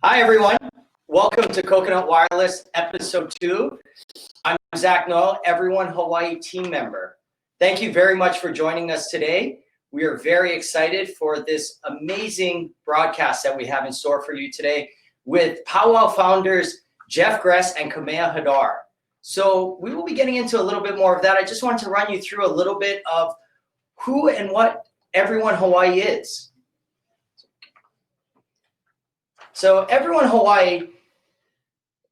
Hi, everyone. Welcome to Coconut Wireless Episode 2. I'm Zak Noyle, Every1ne Hawaii team member. Thank you very much for joining us today. We are very excited for this amazing broadcast that we have in store for you today with Powwow founders Jeff Gress and Kamea Hadar. So we will be getting into a little bit more of that. I just wanted to run you through a little bit of who and what Every1ne Hawaii is. So Every1ne Hawaii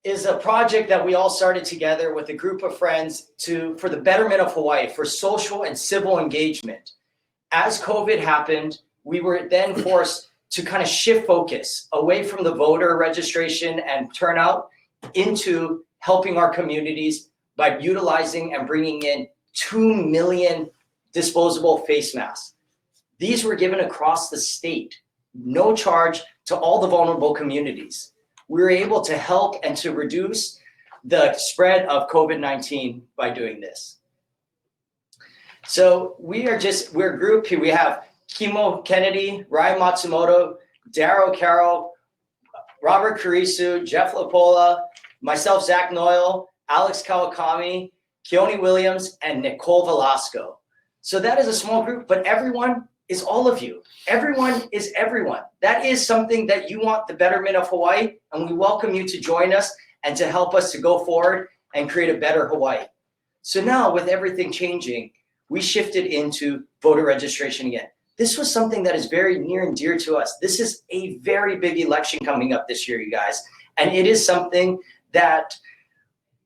is a project that we all started together with a group of friends for the betterment of Hawaii, for social and civil engagement. As COVID happened, we were then forced to kind of shift focus away from the voter registration and turnout into helping our communities by utilizing and bringing in 2 million disposable face masks. These were given across the state, no charge to all the vulnerable communities. We were able to help and to reduce the spread of COVID-19 by doing this. So we're a group here. We have Kimo Kennedy, Ryan Matsumoto, Darrow Carroll, Robert Kurisu, Jeff Lapola, myself, Zak Noyle, Alex Kawakami, Keone Williams, and Nicole Velasco. So that is a small group, but everyone is all of you. Everyone is everyone. That is something that you want the betterment of Hawaii, and we welcome you to join us and to help us to go forward and create a better Hawaii. So now with everything changing, we shifted into voter registration again. This was something that is very near and dear to us. This is a very big election coming up this year, you guys. And it is something that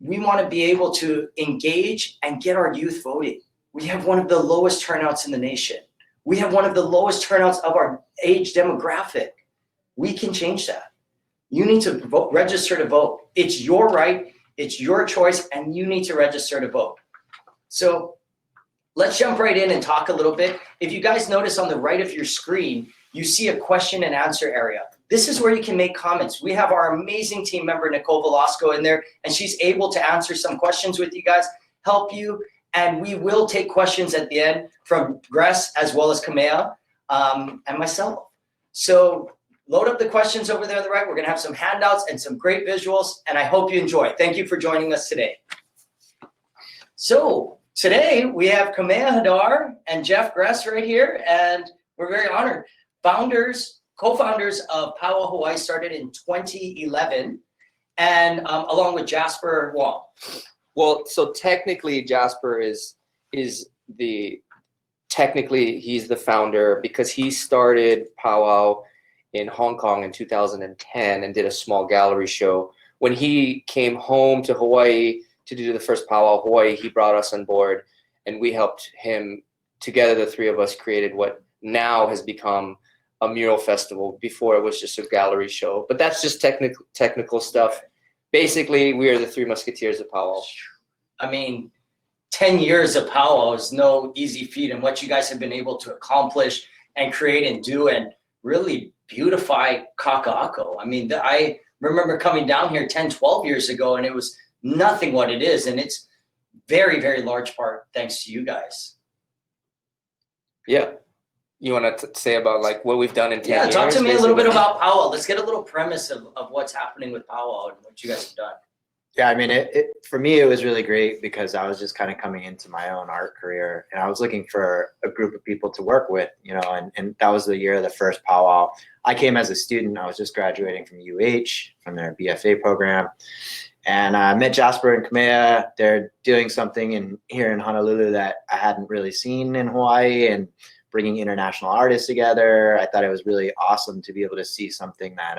we want to be able to engage and get our youth voting. We have one of the lowest turnouts in the nation. We have one of the lowest turnouts of our age demographic. We can change that. You need to register to vote. It's your right, it's your choice, and you need to register to vote. So let's jump right in and talk a little bit. If you guys notice on the right of your screen, you see a question and answer area. This is where you can make comments. We have our amazing team member, Nicole Velasco, in there, and she's able to answer some questions with you guys, help you, and we will take questions at the end from Gress as well as Kamea and myself. So load up the questions over there on the right. We're gonna have some handouts and some great visuals, and I hope you enjoy. Thank you for joining us today. So today we have Kamea Hadar and Jeff Gress right here, and we're very honored. Co-founders of Powwow Hawaii started in 2011, and along with Jasper Wong. Well, so technically Jasper he's the founder because he started Powwow in Hong Kong in 2010 and did a small gallery show. When he came home to Hawaii to do the first Powwow Hawaii, he brought us on board and we helped him. Together, the three of us created what now has become a mural festival. Before it was just a gallery show, but that's just technical stuff. Basically, we are the Three Musketeers of Powwow. I mean, 10 years of Powwow is no easy feat, and what you guys have been able to accomplish and create and do and really beautify Kaka'ako. I mean, I remember coming down here 10, 12 years ago, and it was nothing what it is, and it's very, very large part thanks to you guys. Yeah. You want to say about like what we've done in 10 years? Yeah, talk to me a little bit about Powwow. Let's get a little premise of what's happening with Powwow and what you guys have done. Yeah, I mean, for me, it was really great because I was just kind of coming into my own art career and I was looking for a group of people to work with, you know, and that was the year of the first Powwow. I came as a student. I was just graduating from UH, from their BFA program. And I met Jasper and Kamea. They're doing something here in Honolulu that I hadn't really seen in Hawaii, and bringing international artists together. I thought it was really awesome to be able to see something that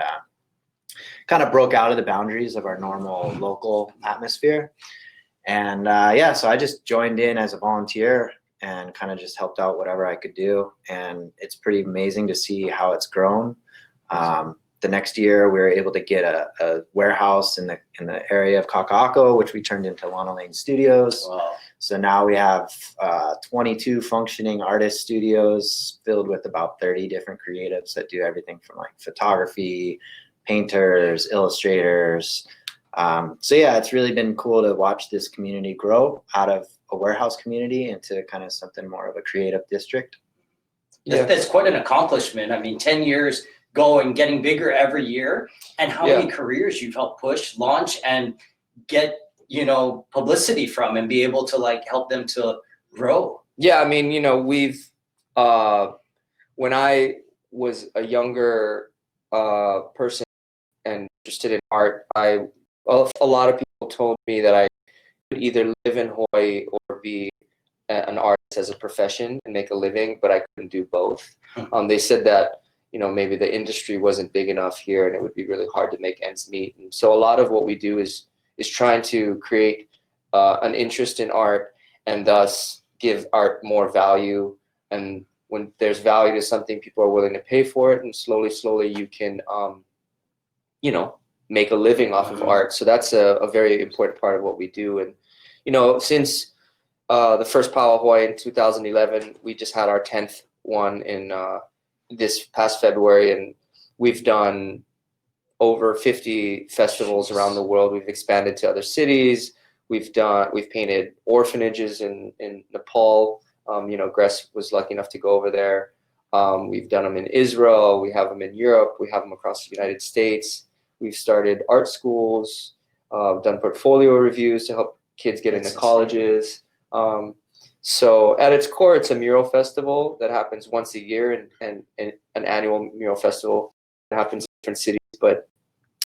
kind of broke out of the boundaries of our normal local atmosphere. And yeah, so I just joined in as a volunteer and kind of just helped out whatever I could do. And it's pretty amazing to see how it's grown. The next year, we were able to get a warehouse in the area of Kaka'ako, which we turned into Lana Lane Studios. Wow. So now we have 22 functioning artist studios filled with about 30 different creatives that do everything from like photography, painters, illustrators. So yeah, it's really been cool to watch this community grow out of a warehouse community into kind of something more of a creative district. Yeah. That's quite an accomplishment. I mean, 10 years going, getting bigger every year, and how Yeah. many careers you've helped push, launch, and get, you know, publicity from, and be able to like help them to grow. Yeah, I mean, you know, we've when I was a younger person and interested in art, a lot of people told me that I could either live in Hawaii or be an artist as a profession and make a living, but I couldn't do both. They said that, you know, maybe the industry wasn't big enough here and it would be really hard to make ends meet. And so a lot of what we do is trying to create an interest in art and thus give art more value. And when there's value to something, people are willing to pay for it, and slowly you can, you know, make a living off of art. So that's a very important part of what we do. And, you know, since the first Powwow Hawaii in 2011, we just had our 10th one in this past February, and we've done over 50 festivals around the world. We've expanded to other cities. We've painted orphanages in Nepal. You know, Gress was lucky enough to go over there. We've done them in Israel. We have them in Europe. We have them across the United States. We've started art schools, done portfolio reviews to help kids get into colleges. So at its core, it's a mural festival that happens once a year, and an annual mural festival that happens in different cities. But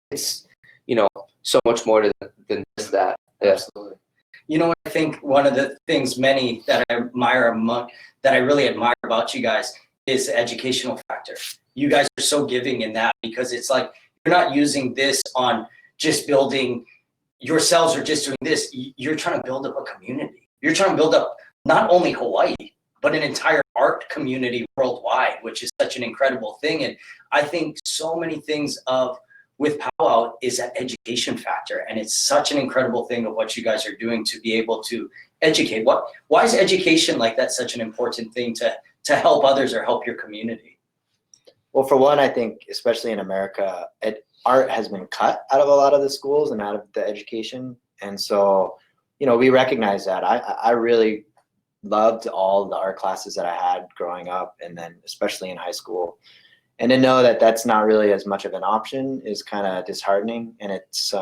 it's, you know, so much more than just that. Yeah. Absolutely. You know, I think one of the things many that I admire that I really admire about you guys is the educational factor. You guys are so giving in that, because it's like you're not using this on just building yourselves or just doing this. You're trying to build up a community. You're trying to build up not only Hawaii, but an entire art community worldwide, which is such an incredible thing. And I think so many things with Powwow is that education factor, and it's such an incredible thing of what you guys are doing to be able to educate. Why is education like that such an important thing to help others or help your community? Well, for one, I think especially in America, art has been cut out of a lot of the schools and out of the education, and so, you know, we recognize that. I really loved all the art classes that I had growing up, and then especially in high school. And to know that that's not really as much of an option is kind of disheartening. And it's,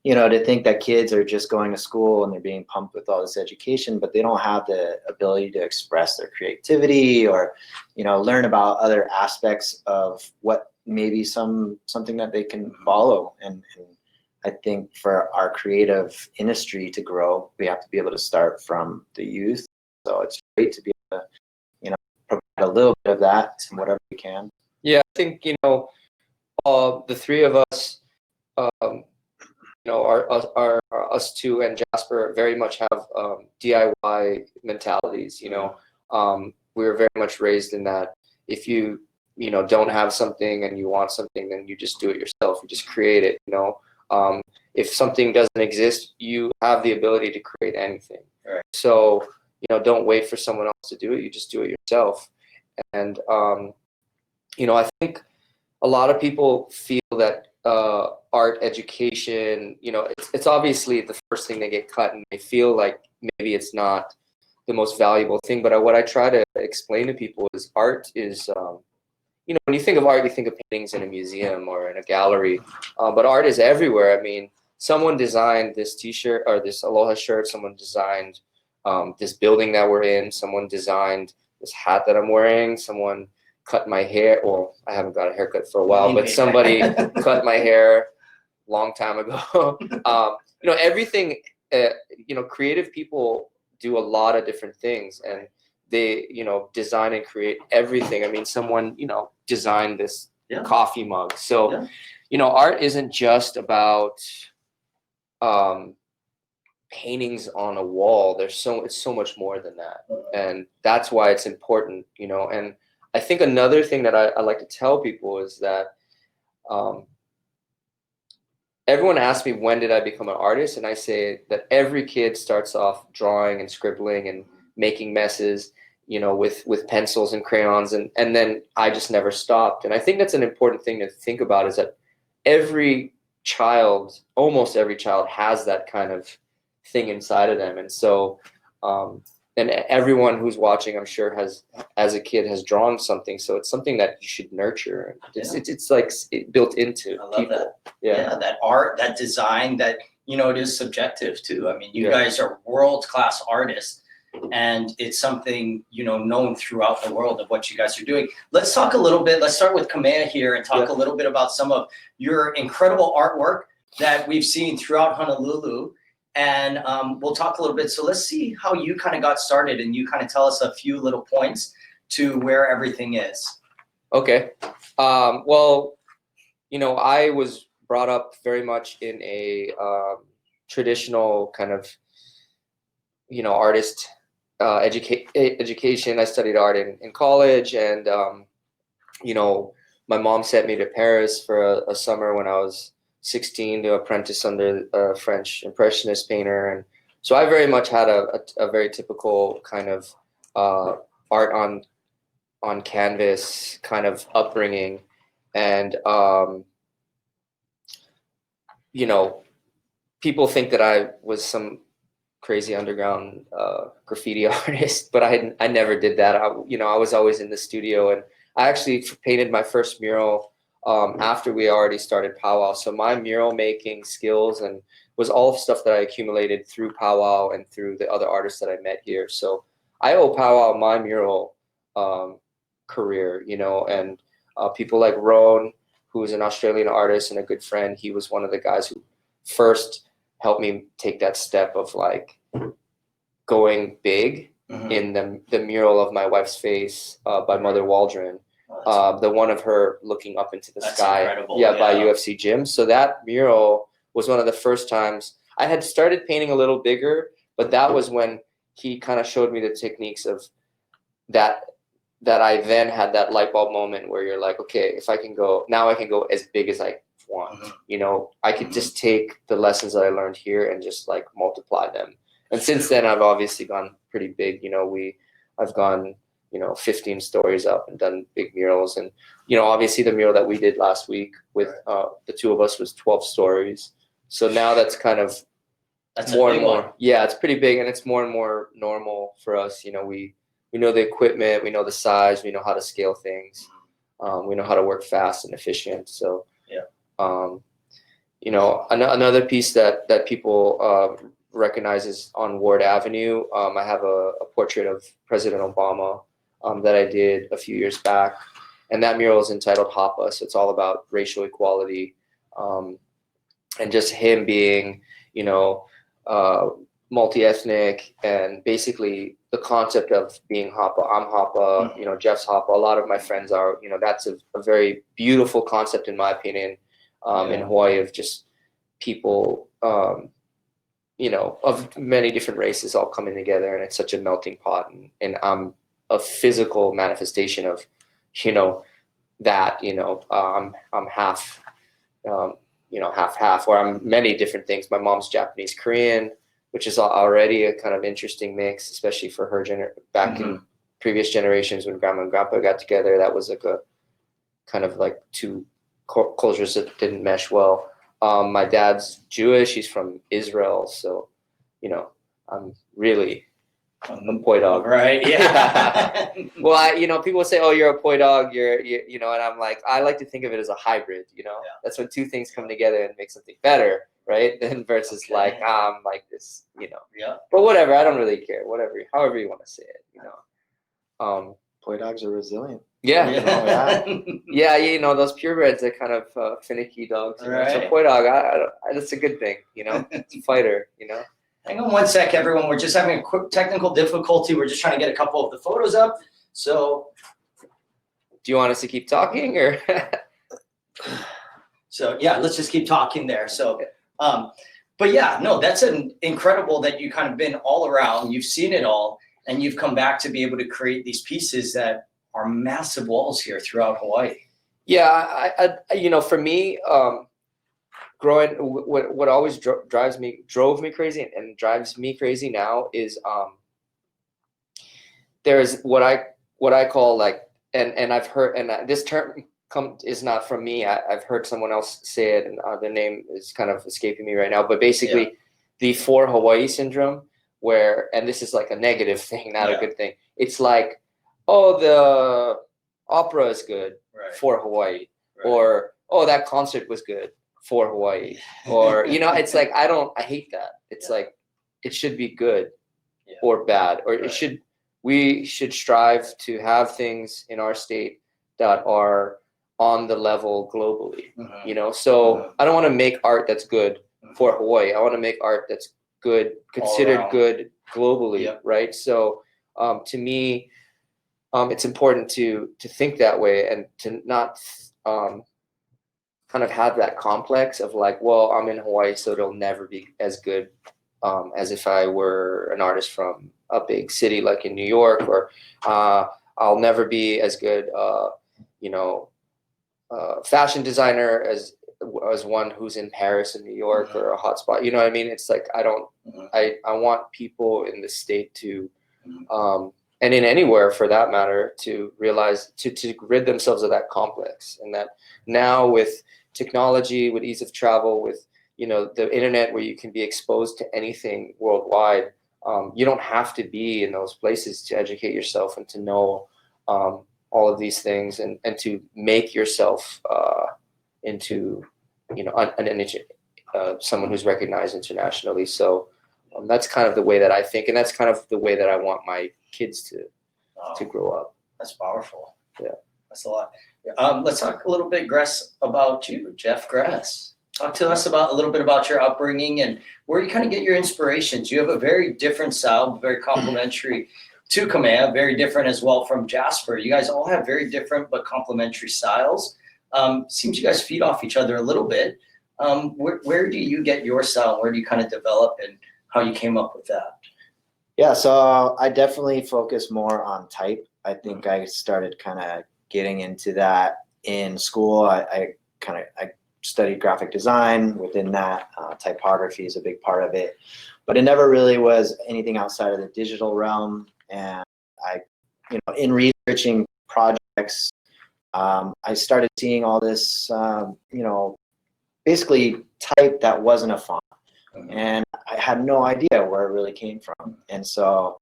you know, to think that kids are just going to school and they're being pumped with all this education, but they don't have the ability to express their creativity or, you know, learn about other aspects of what maybe something that they can follow. And I think for our creative industry to grow, we have to be able to start from the youth. So it's great to be able to, you know, provide a little bit of that and whatever we can. Yeah, I think, you know, the three of us, you know, us two and Jasper very much have DIY mentalities. You know, we were very much raised in that if you know, don't have something and you want something, then you just do it yourself. You just create it. You know, if something doesn't exist, you have the ability to create anything. Right. So, you know, don't wait for someone else to do it. You just do it yourself. And you know, I think a lot of people feel that art education, you know, it's obviously the first thing they get cut, and they feel like maybe it's not the most valuable thing. But what I try to explain to people is art is, you know, when you think of art, you think of paintings in a museum or in a gallery, but art is everywhere. I mean, someone designed this T-shirt or this Aloha shirt. Someone designed this building that we're in. Someone designed this hat that I'm wearing. Someone cut my hair. Well, I haven't got a haircut for a while, but somebody cut my hair a long time ago. You know, everything, you know, creative people do a lot of different things, and they, you know, design and create everything. I mean, someone, you know, designed this coffee mug. So, you know, art isn't just about paintings on a wall. It's so much more than that. And that's why it's important, you know. And I think another thing that I like to tell people is that everyone asks me, when did I become an artist? And I say that every kid starts off drawing and scribbling and making messes, you know, with pencils and crayons. And then I just never stopped. And I think that's an important thing to think about, is that almost every child has that kind of thing inside of them. And so and everyone who's watching, I'm sure, has as a kid has drawn something. So it's something that you should nurture. It's like built into I love people. that. Yeah. That art, that design, that, you know, it is subjective too. I mean, you Yeah. guys are world-class artists, and it's something, you know, known throughout the world of what you guys are doing. Let's talk a little bit. Let's start with Kamea here and talk a little bit about some of your incredible artwork that we've seen throughout Honolulu. And we'll talk a little bit. So let's see how you kind of got started, and you kind of tell us a few little points to where everything is. Okay. Well, you know, I was brought up very much in a traditional kind of, you know, artist education. I studied art in college, and you know, my mom sent me to Paris for a summer when I was 16 to apprentice under a French impressionist painter, and so I very much had a very typical kind of art on canvas kind of upbringing, and you know, people think that I was some crazy underground graffiti artist, but I never did that. You know, I was always in the studio, and I actually painted my first mural after we already started Powwow. So my mural making skills and was all stuff that I accumulated through Powwow and through the other artists that I met here. So I owe Powwow my mural career, you know, and people like Roan, who is an Australian artist and a good friend. He was one of the guys who first helped me take that step of like going big in the mural of my wife's face by Mother Waldron. The one of her looking up into the sky, by UFC Gym. So that mural was one of the first times I had started painting a little bigger, but that was when he kind of showed me the techniques of that I then had that light bulb moment where you're like, okay, if I can go as big as I want, you know, I could just take the lessons that I learned here and just like multiply them. And since then I've obviously gone pretty big. You know, I've gone, you know, 15 stories up and done big murals. And, you know, obviously the mural that we did last week with the two of us was 12 stories. So now that's kind of more and more. Yeah, it's pretty big, and it's more and more normal for us. You know, we know the equipment, we know the size, we know how to scale things. We know how to work fast and efficient. So, you know, another piece that people recognize is on Ward Avenue. I have a portrait of President Obama that I did a few years back, and that mural is entitled Hapa. So it's all about racial equality, and just him being, you know, multi-ethnic, and basically the concept of being Hapa. I'm Hapa, you know, Jeff's Hapa. A lot of my friends are, you know, that's a very beautiful concept in my opinion, in Hawaii, of just people, you know, of many different races all coming together, and it's such a melting pot, and I'm a physical manifestation of, you know, that, you know, I'm half, you know, half, or I'm many different things. My mom's Japanese Korean, which is already a kind of interesting mix, especially for her back in previous generations when grandma and grandpa got together. That was like a kind of like two cultures that didn't mesh well. My dad's Jewish, he's from Israel, so, you know, I'm really a poi dog. Right, yeah. Well, you know, people say, oh, you're a poi dog, you know, and I'm like, I like to think of it as a hybrid, you know. That's when two things come together and make something better, right? Then versus like, I'm like this, you know. But whatever, I don't really care, however you want to say it, you know. Poi dogs are resilient. Yeah. You know, Yeah, you know, those purebreds are kind of finicky dogs. You know? Right. So poi dog, that's a good thing, you know. It's a fighter, you know. Hang on one sec, everyone. We're just having a quick technical difficulty. We're just trying to get a couple of the photos up. So, do you want us to keep talking, or? So yeah, let's just keep talking there. So, but yeah, no, that's an incredible that you kind of been all around. You've seen it all, and you've come back to be able to create these pieces that are massive walls here throughout Hawaii. Yeah, I you know, for me, growing, what always drove me crazy and drives me crazy now is there's what I call like, and I've heard, and this term is not from me. I've heard someone else say it, and their name is kind of escaping me right now. But basically, the For Hawaii syndrome, where, and this is like a negative thing, not Yeah. a good thing. It's like, oh, the opera is good Right. for Hawaii, Right. or oh, that concert was good for Hawaii, or it's like I hate that. It's Yeah. like it should be good Yeah. or bad, or Right. we should strive to have things in our state that are on the level globally. Mhm. So I don't want to make art that's good for Hawaii. I want to make art that's good, considered around. good globally, Yep. right? So to me, it's important to think that way and to not kind of have that complex of like, well, I'm in Hawaii, so it'll never be as good as if I were an artist from a big city like in New York, or I'll never be as good, fashion designer as one who's in Paris and New York or a hotspot. You know what I mean? It's like I want people in the state to, and in anywhere for that matter, to realize to rid themselves of that complex, and that now with technology, with ease of travel, with the internet where you can be exposed to anything worldwide, you don't have to be in those places to educate yourself and to know all of these things, and to make yourself into someone who's recognized internationally. So that's kind of the way that I think, and that's kind of the way that I want my kids to grow up. That's powerful. Yeah. That's a lot. Let's talk a little bit, Gress, about you, Jeff Gress. Talk to us a little bit about your upbringing and where you kind of get your inspirations. You have a very different style, very complementary to Kamea, very different as well from Jasper. You guys all have very different but complementary styles. Seems you guys feed off each other a little bit. Where do you get your style? Where do you kind of develop, and how you came up with that? Yeah, so I definitely focus more on type. I think I started kind of getting into that in school. I studied graphic design. Within that, typography is a big part of it, but it never really was anything outside of the digital realm. And I, in researching projects, I started seeing all this, basically type that wasn't a font. And I had no idea where it really came from. And so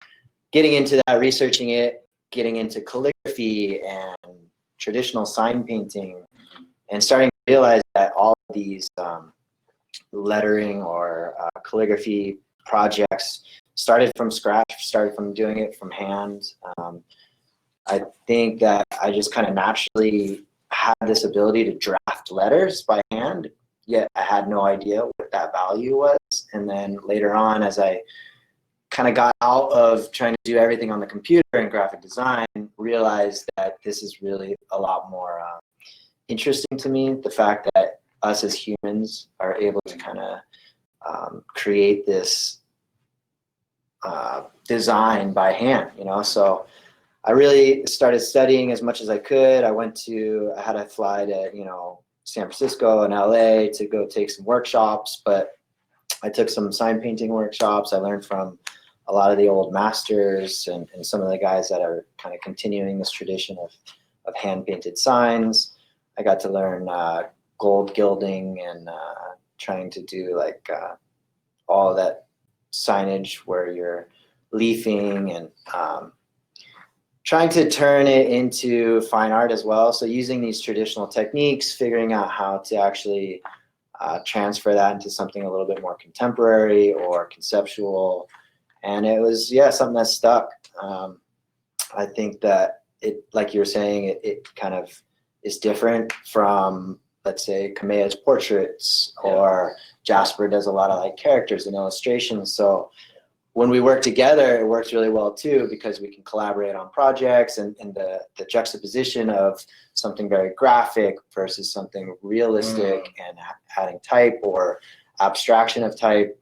getting into that, researching it, getting into calligraphy and traditional sign painting, and starting to realize that all of these lettering or calligraphy projects started from scratch, started from doing it from hand. I think that I just kind of naturally had this ability to draft letters by hand, yet I had no idea what that value was. And then later on, as I kind of got out of trying to do everything on the computer and graphic design, realized that this is really a lot more interesting to me. The fact that us as humans are able to kind of create this design by hand, so I really started studying as much as I could. I had to fly to, San Francisco and LA to go take some workshops, but I took some sign painting workshops. I learned from a lot of the old masters and some of the guys that are kind of continuing this tradition of hand painted signs. I got to learn gold gilding and trying to do all of that signage where you're leafing and trying to turn it into fine art as well. So using these traditional techniques, figuring out how to actually transfer that into something a little bit more contemporary or conceptual. And it was, something that stuck. I think that it, like you were saying, it kind of is different from, let's say, Kamea's portraits, or Jasper does a lot of characters and illustrations. So when we work together, it works really well too, because we can collaborate on projects, and the juxtaposition of something very graphic versus something realistic and adding type or abstraction of type,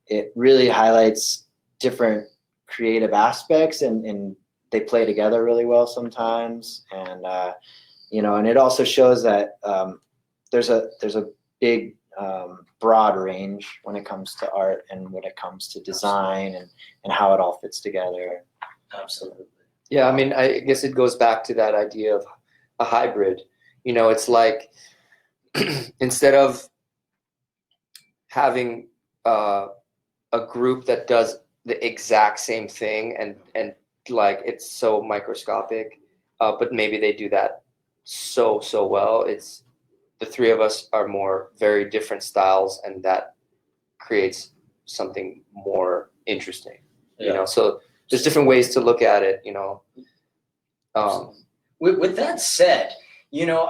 it really highlights different creative aspects, and they play together really well sometimes. And and it also shows that there's a big broad range when it comes to art and when it comes to design and how it all fits together. Absolutely. Yeah, I mean, I guess it goes back to that idea of a hybrid. It's like instead of having a group that does the exact same thing, and like it's so microscopic, but maybe they do that so well. It's the three of us are more very different styles, and that creates something more interesting. You know, so there's different ways to look at it. You know. With that said, you know,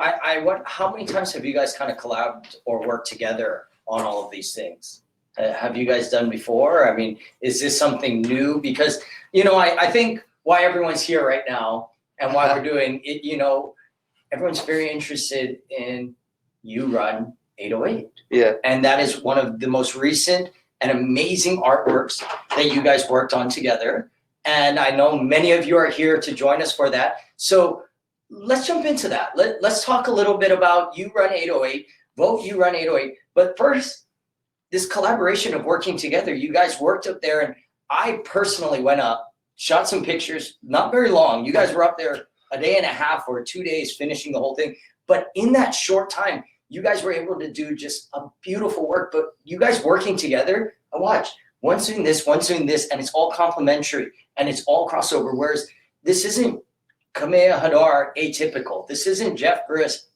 how many times have you guys kind of collabed or worked together on all of these things? Have you guys done before? I mean, is this something new? Because, you know, I think why everyone's here right now and why we're doing it, you know, everyone's very interested in You Run 808. Yeah. And that is one of the most recent and amazing artworks that you guys worked on together. And I know many of you are here to join us for that. So let's jump into that. Let's talk a little bit about You Run 808, vote You Run 808. But first, this collaboration of working together, you guys worked up there, and I personally went up, shot some pictures, not very long. You guys were up there a day and a half or 2 days finishing the whole thing. But in that short time, you guys were able to do just a beautiful work. But you guys working together, I watched, one's doing this, and it's all complementary, and it's all crossover. Whereas this isn't Kamea Hadar atypical. This isn't Jeff Gress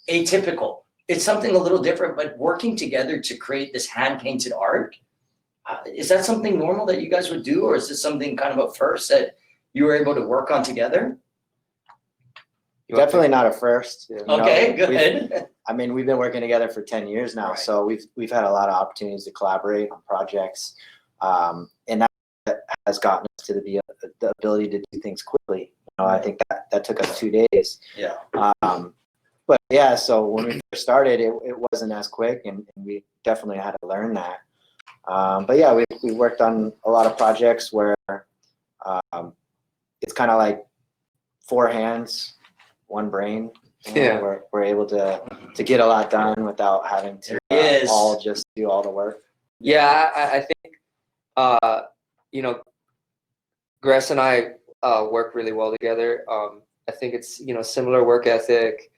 atypical. It's something a little different, but working together to create this hand-painted art, is that something normal that you guys would do, or is this something kind of a first that you were able to work on together? Definitely not a first. You know, Okay, good. I mean, we've been working together for 10 years now, Right. so we've had a lot of opportunities to collaborate on projects, and that has gotten us to the ability to do things quickly. You know, I think that took us 2 days. Yeah. But yeah, so when we first started, it wasn't as quick, and we definitely had to learn that. But yeah, we worked on a lot of projects where it's kind of like 4 hands, 1 brain. You know, Yeah. we're able to get a lot done without having to all just do all the work. Yeah, I think you know, Gress and I work really well together. I think it's, you know, similar work ethic,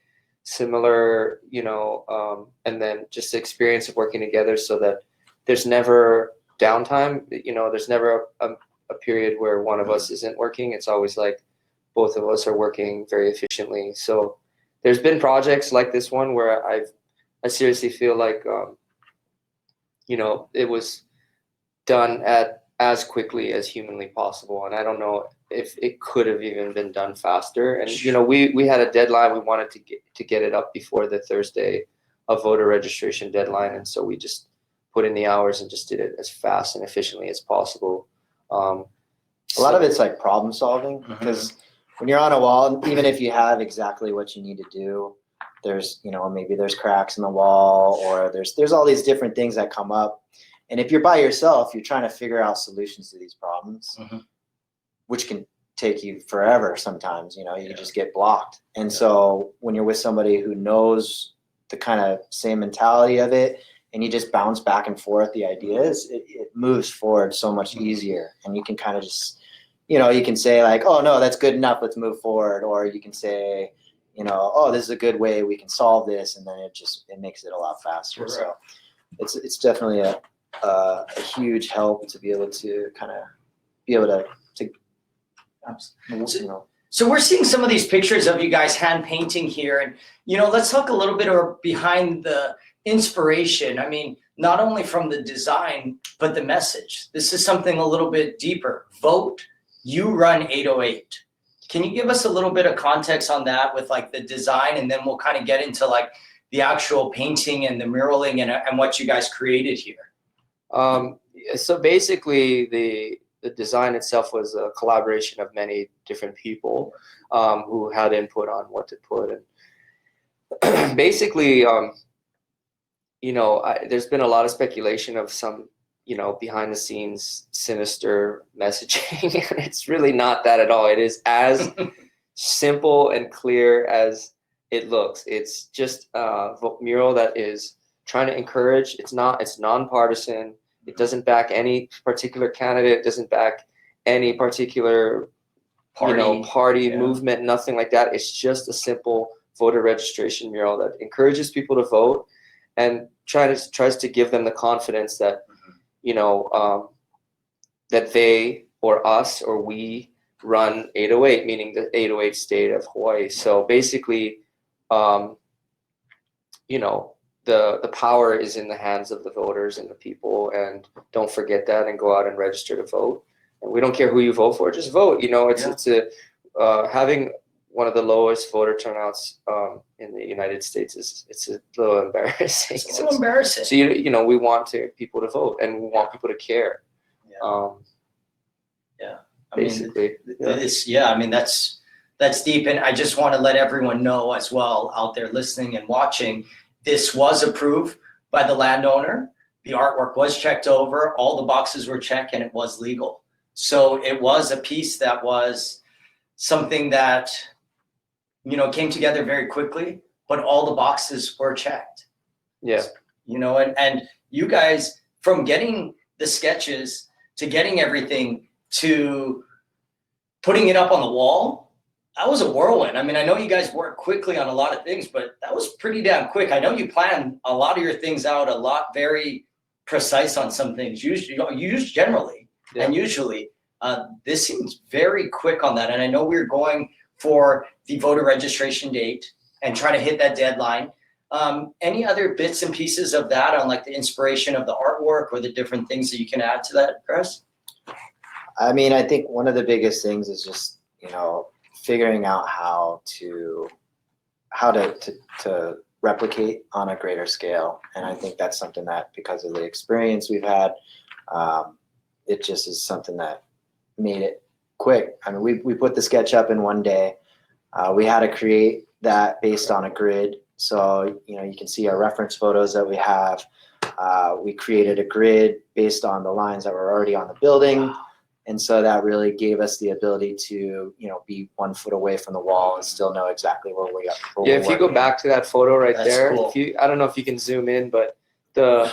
similar, you know, and then just the experience of working together, so that there's never downtime. You know, there's never a period where one of us isn't working. It's always like both of us are working very efficiently. So there's been projects like this one where I seriously feel like, you know, it was done at as quickly as humanly possible. And I don't know if it could have even been done faster. And, you know, we had a deadline. We wanted to get it up before the Thursday of voter registration deadline. And so we just put in the hours and just did it as fast and efficiently as possible. A lot of it's like problem solving, because when you're on a wall, even if you have exactly what you need to do, there's, you know, maybe there's cracks in the wall, or there's all these different things that come up. And if you're by yourself, you're trying to figure out solutions to these problems, which can take you forever sometimes. You know, you just get blocked. And so when you're with somebody who knows the kind of same mentality of it, and you just bounce back and forth the ideas, it moves forward so much easier. And you can kind of just, you know, you can say like, oh no, that's good enough, let's move forward. Or you can say, you know, oh, this is a good way we can solve this. And then it makes it a lot faster. Right. So it's definitely a huge help to be able to kind of be able to you know. So we're seeing some of these pictures of you guys hand painting here, and, you know, let's talk a little bit behind the inspiration. I mean, not only from the design, but the message. This is something a little bit deeper. Vote You Run 808. Can you give us a little bit of context on that with like the design, and then we'll kind of get into like the actual painting and the muraling and what you guys created here? So basically, the design itself was a collaboration of many different people who had input on what to put. And basically, you know, there's been a lot of speculation of some, you know, behind the scenes sinister messaging. And it's really not that at all. It is as simple and clear as it looks. It's just a mural that is trying to encourage. It's nonpartisan. It doesn't back any particular candidate. It doesn't back any particular party movement, nothing like that. It's just a simple voter registration mural that encourages people to vote and tries to give them the confidence that, you know, that they or us or we run 808, meaning the 808 state of Hawaii. So basically, you know, the power is in the hands of the voters and the people, and don't forget that, and go out and register to vote. And we don't care who you vote for, just vote. You know, it's having one of the lowest voter turnouts in the United States it's a little embarrassing. It's a little embarrassing. So you know, we want people to vote, and we want people to care. I mean, basically, I mean, that's deep. And I just want to let everyone know as well out there listening and watching, this was approved by the landowner. The artwork was checked over, all the boxes were checked, and it was legal. So it was a piece that was something that, you know, came together very quickly, but all the boxes were checked. Yeah. You know, and you guys, from getting the sketches to getting everything to putting it up on the wall, that was a whirlwind. I mean, I know you guys worked quickly on a lot of things, but that was pretty damn quick. I know you planned a lot of your things out, a lot very precise on some things, generally. Yeah. And usually this seems very quick on that. And I know we're going for the voter registration date and trying to hit that deadline. Any other bits and pieces of that on like the inspiration of the artwork or the different things that you can add to that, Gress? I mean, I think one of the biggest things is just, you know, figuring out how to replicate on a greater scale. And I think that's something that, because of the experience we've had, it just is something that made it quick. I mean, we put the sketch up in one day. We had to create that based on a grid. So, you know, you can see our reference photos that we have. We created a grid based on the lines that were already on the building. Wow. And so that really gave us the ability to, you know, be 1 foot away from the wall and still know exactly where we are. Yeah, if you go back to that photo right That's there, cool. I don't know if you can zoom in, but the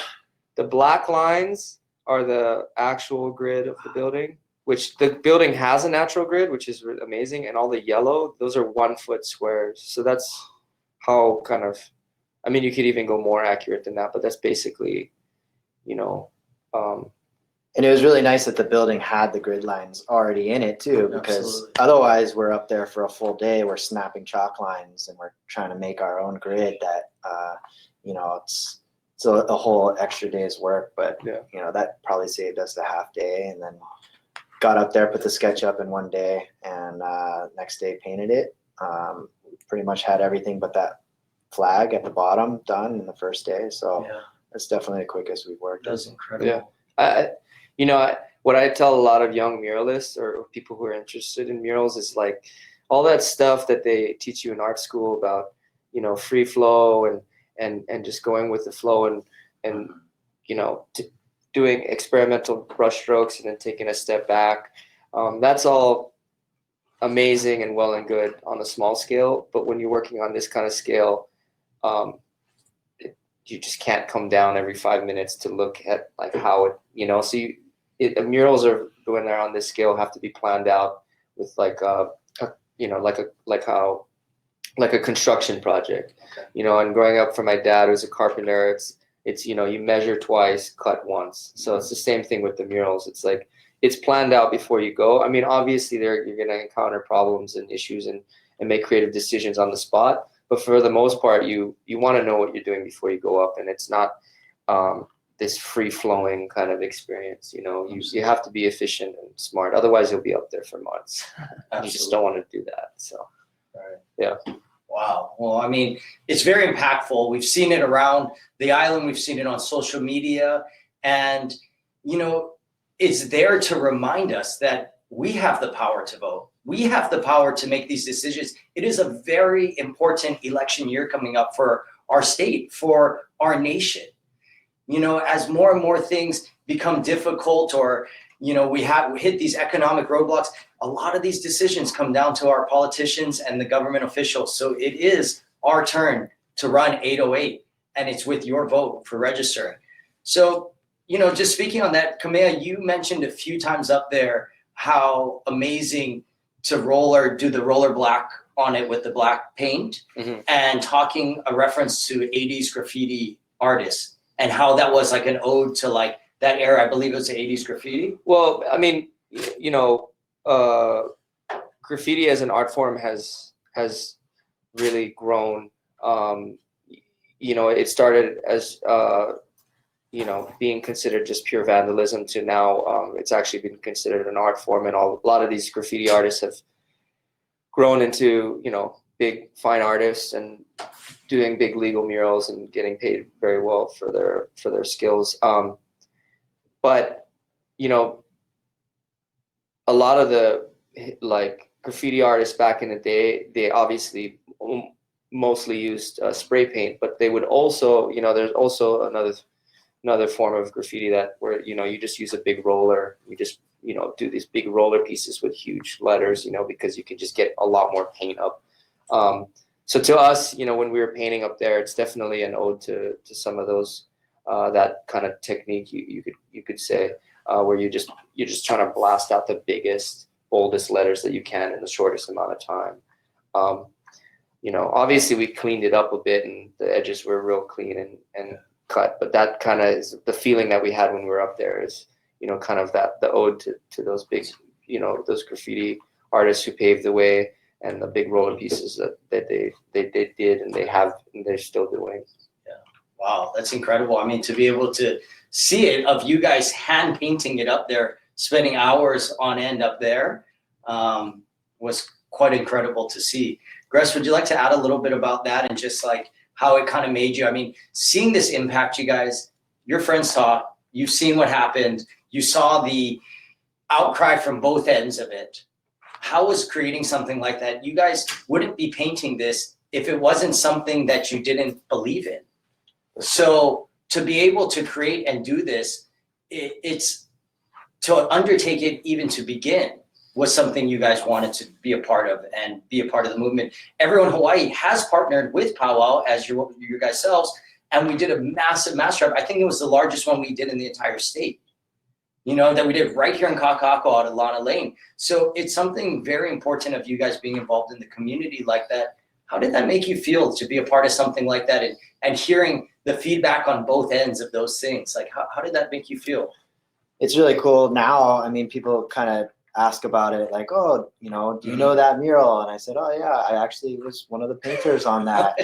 black lines are the actual grid of the building, which the building has a natural grid, which is amazing. And all the yellow, those are 1 foot squares. So that's how kind of, I mean, you could even go more accurate than that, but that's basically, you know, and it was really nice that the building had the grid lines already in it too, because Absolutely. otherwise we're up there for a full day, we're snapping chalk lines and we're trying to make our own grid that, you know, it's a whole extra day's work, but Yeah. you know, that probably saved us a half day, and then got up there, put the sketch up in one day, and next day painted it. Pretty much had everything but that flag at the bottom done in the first day. So Yeah, it's definitely the quickest we've worked. that's incredible. Yeah. You know, what I tell a lot of young muralists or people who are interested in murals is like all that stuff that they teach you in art school about, you know, free flow and just going with the flow and you know, doing experimental brush strokes and then taking a step back. That's all amazing and well and good on a small scale, but when you're working on this kind of scale, you just can't come down every 5 minutes to look at like how it, you know, so murals are, when they're on this scale, have to be planned out with like you know, like a construction project. Okay. You know, and growing up for my dad, who's a carpenter, it's you know, you measure twice, cut once. So it's the same thing with the murals. It's like it's planned out before you go. I mean, obviously you're going to encounter problems and issues and make creative decisions on the spot. But for the most part, you want to know what you're doing before you go up, and it's not this free-flowing kind of experience. You know, you have to be efficient and smart. Otherwise, you'll be up there for months. You just don't want to do that. So, Right. Yeah. Wow. Well, I mean, it's very impactful. We've seen it around the island. We've seen it on social media, and you know, it's there to remind us that we have the power to vote. We have the power to make these decisions. It is a very important election year coming up for our state, for our nation. You know, as more and more things become difficult, or, you know, we hit these economic roadblocks, a lot of these decisions come down to our politicians and the government officials. So it is our turn to run 808, and it's with your vote for registering. So, you know, just speaking on that, Kamea, you mentioned a few times up there how amazing to do the roller black on it with the black paint, and talking a reference to 80s graffiti artists and how that was like an ode to like that era? I believe it was the 80s graffiti. Well, I mean, you know, graffiti as an art form has really grown. You know, it started as you know, being considered just pure vandalism to now it's actually been considered an art form, and a lot of these graffiti artists have grown into, you know, big fine artists and doing big legal murals and getting paid very well for their skills. But you know, a lot of the like graffiti artists back in the day, they obviously mostly used spray paint, but they would also, you know, there's also another form of graffiti that where, you know, you just use a big roller, you just, you know, do these big roller pieces with huge letters, you know, because you can just get a lot more paint up. So to us, you know, when we were painting up there, it's definitely an ode to some of those that kind of technique you could say, where you're just trying to blast out the biggest, boldest letters that you can in the shortest amount of time. You know, obviously we cleaned it up a bit and the edges were real clean and cut, but that kind of is the feeling that we had when we were up there, is, you know, kind of that the ode to those big, you know, those graffiti artists who paved the way, and the big roller pieces that they did and they have and they're still doing. Yeah. Wow, that's incredible. I mean, to be able to see it, of you guys hand painting it up there, spending hours on end up there, was quite incredible to see. Gress, would you like to add a little bit about that and just like how it kind of made you? I mean, seeing this impact you guys, your friends saw, you've seen what happened, you saw the outcry from both ends of it. How was creating something like that? You guys wouldn't be painting this if it wasn't something that you didn't believe in. So to be able to create and do this, it's to undertake it even to begin was something you guys wanted to be a part of and be a part of the movement. Every1ne Hawaii has partnered with Powwow as your guys selves, and we did a massive mass drive. I think it was the largest one we did in the entire state, you know, that we did right here in Kakako out of Lana Lane. So it's something very important of you guys being involved in the community like that. How did that make you feel to be a part of something like that, and hearing the feedback on both ends of those things? Like, how did that make you feel? It's really cool now. I mean, people kind of ask about it, like, oh, you know, do you know that mural? And I said, oh yeah, I actually was one of the painters on that.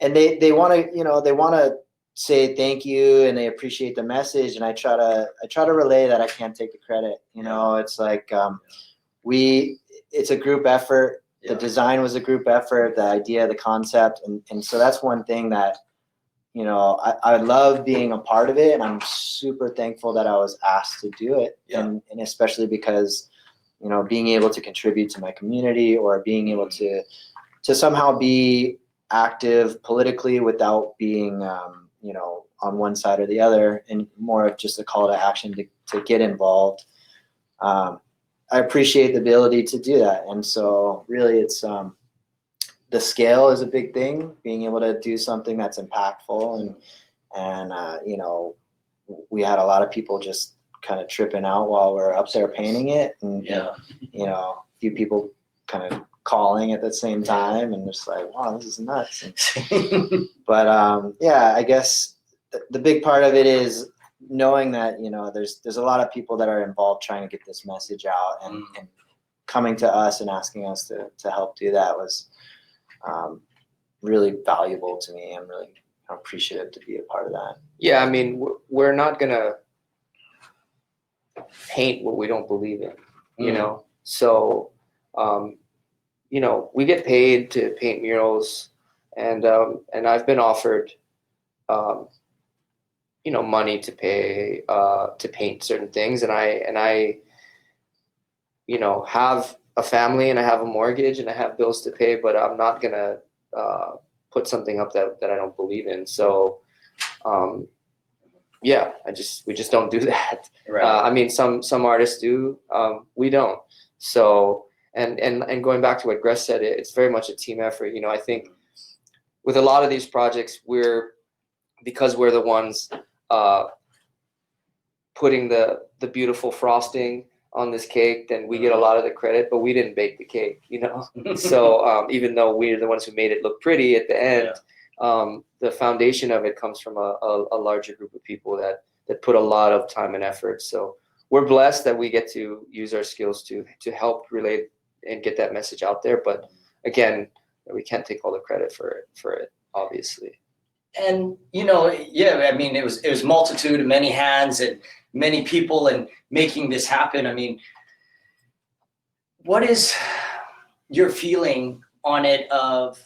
And they want to, you know, they want to say thank you and they appreciate the message, and I try to relay that I can't take the credit. You know, it's like it's a group effort. The design was a group effort, the idea, the concept, and so that's one thing that, you know, I love being a part of it, and I'm super thankful that I was asked to do it. And especially because, you know, being able to contribute to my community, or being able to somehow be active politically without being, you know, on one side or the other, and more of just a call to action to get involved. I appreciate the ability to do that. And so really it's, the scale is a big thing, being able to do something that's impactful, and you know, we had a lot of people just kind of tripping out while we're up there painting it, and you know, a few people kind of calling at the same time, and just like, wow, this is nuts. But yeah, I guess the big part of it is knowing that, you know, there's a lot of people that are involved trying to get this message out, and coming to us and asking us to help do that was really valuable to me. I'm really appreciative to be a part of that. Yeah, I mean, we're not gonna paint what we don't believe in, you know. So, you know, we get paid to paint murals, and I've been offered, you know, money to pay to paint certain things, and I, you know, have a family and I have a mortgage and I have bills to pay, but I'm not gonna put something up that I don't believe in. So yeah, we just don't do that. Right. I mean, some artists do, we don't. So and going back to what Gress said, it's very much a team effort. You know, I think with a lot of these projects, because we're the ones putting the beautiful frosting on this cake, then we get a lot of the credit, but we didn't bake the cake, you know. So even though we're the ones who made it look pretty at the end, the foundation of it comes from a larger group of people that that put a lot of time and effort. So we're blessed that we get to use our skills to help relate and get that message out there. But again, we can't take all the credit for it, obviously. And yeah, I mean, it was multitude of many hands and many people and making this happen. I mean, what is your feeling on it of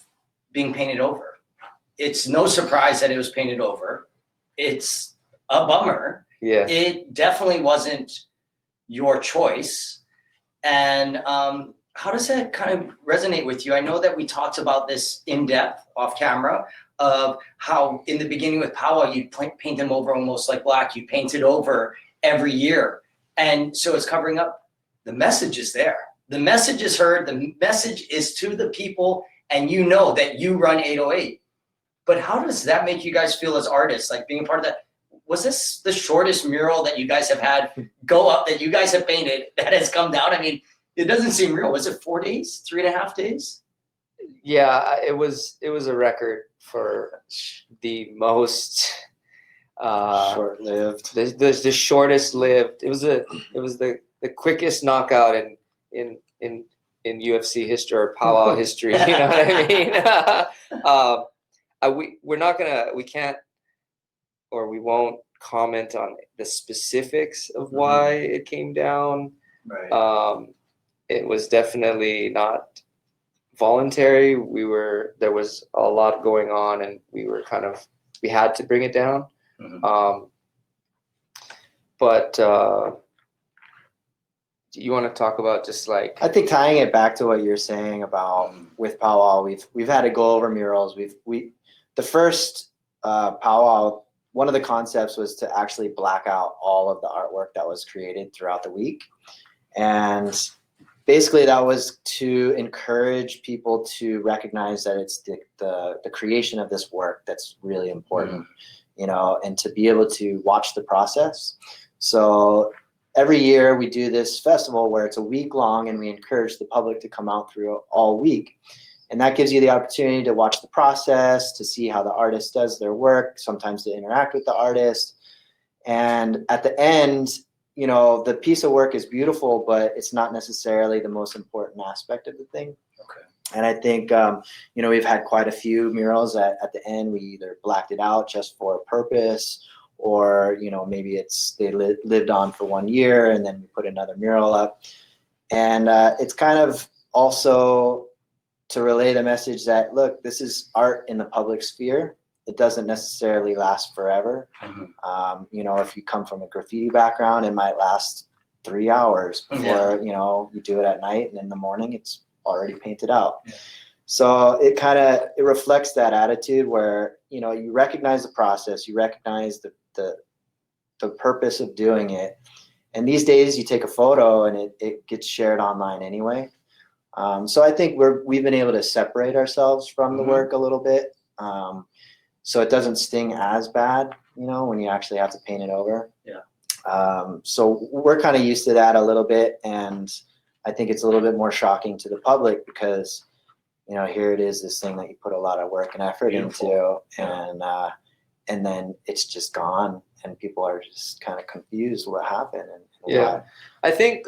being painted over? It's no surprise that it was painted over. It's a bummer. Yeah. It definitely wasn't your choice. And how does that kind of resonate with you? I know that we talked about this in depth off camera of how in the beginning with Powwow, you'd paint them over almost like black. You paint it over every year. And so it's covering up. The message is there. The message is heard. The message is to the people, and you know that you run 808. But how does that make you guys feel as artists, like being a part of that? Was this the shortest mural that you guys have had go up, that you guys have painted, that has come down? I mean, it doesn't seem real. Was it 4 days, 3.5 days? Yeah, it was a record for the most short-lived. The shortest lived. It was the quickest knockout in UFC history or powwow history. You know what I mean? We can't, or we won't comment on the specifics of why it came down. Right. It was definitely not voluntary. There was a lot going on, and we had to bring it down. But you want to talk about just like, I think tying it back to what you're saying about with Powwow, we've had to go over murals. The first Powwow, one of the concepts was to actually black out all of the artwork that was created throughout the week. And basically that was to encourage people to recognize that it's the creation of this work that's really important, and to be able to watch the process. So every year we do this festival where it's a week long, and we encourage the public to come out through all week. And that gives you the opportunity to watch the process, to see how the artist does their work, sometimes to interact with the artist. And at the end, the piece of work is beautiful, but it's not necessarily the most important aspect of the thing. Okay. And I think, we've had quite a few murals that at the end we either blacked it out just for a purpose, or, maybe they lived on for 1 year and then we put another mural up. And it's kind of also to relay the message that, look, this is art in the public sphere. It doesn't necessarily last forever. If you come from a graffiti background, it might last 3 hours before, you do it at night, and in the morning it's already painted out. Yeah. So it reflects that attitude where, you recognize the process, you recognize the purpose of doing it. And these days you take a photo and it gets shared online anyway. So I think we've been able to separate ourselves from the work a little bit. So it doesn't sting as bad, when you actually have to paint it over. Yeah. So we're kind of used to that a little bit, and I think it's a little bit more shocking to the public because, here it is, this thing that you put a lot of work and effort into, and then it's just gone, and people are just kind of confused what happened. And why. I think,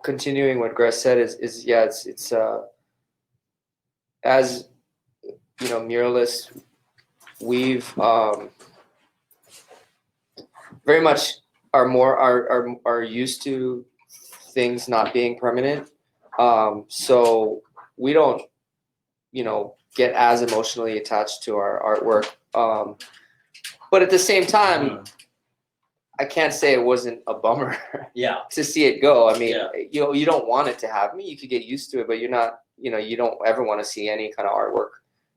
continuing what Gress said is it's as muralists, we've very much are used to things not being permanent. So we don't, get as emotionally attached to our artwork. But at the same time, I can't say it wasn't a bummer to see it go. I mean, you don't want it to happen. You could get used to it, but you're not, you don't ever want to see any kind of artwork